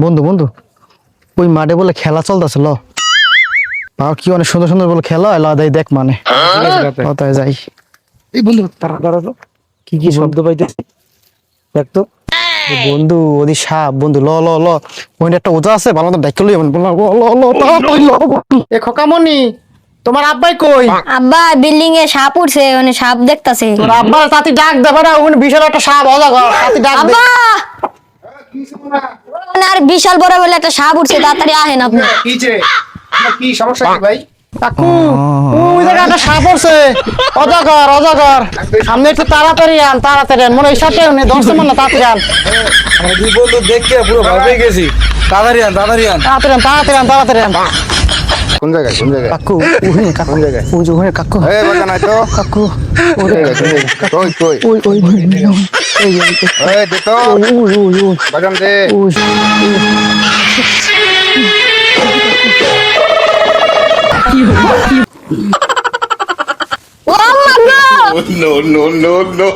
বন্ধু বন্ধু ওই মাঠে বলে খেলা চলতেছে ল পাও কি অনেক সুন্দর সুন্দর বলে খেলা আলাদাই দেখ মানে কোথায় যাই এই বন্ধু তারা দাঁড়ালো কি কি শব্দ পাইতেছি দেখ তো বন্ধু ওদি সাপ বন্ধু ল ল ল ওইটা একটা ওজা আছে ভালো তো ডাইকে লই ল ল ল তাড়াতাড়ি ল এ খোকামনি তোমার আব্বাই কই আব্বা বিল্ডিং এ সাপ উঠছে মানে সাপ দেখতাছে তোর আব্বার তাতি ডাক দেবে না ওখানে বিশাল একটা সাপ অজাগর তাতি ডাক দে আব্বা মানে আর বিশাল বড় বলে একটা সাপ উঠছে তাড়াতাড়ি আহেন আপনি কি সমস্যা কি ভাই কাকু ওই জায়গায় একটা সাপ উঠছে অজাগর অজাগর সামনে একটু তাড়াতাড়ি আন মনে হয় সাথে উনি দশটা মনে তাড়াতাড়ি আন আমরা দুই বন্ধু দেখে পুরো ভয় পেয়ে গেছি তাড়াতাড়ি আন তাড়াতাড়ি আন কোন জায়গায় কাকু ওখানে কাকু জায়গায়? ওই যে ওখানে কাকু এই বাজা নাই তো কাকু কই কই ওই ওই এই দে তো বাজান দে ও আম্মা গো No, no, no, no.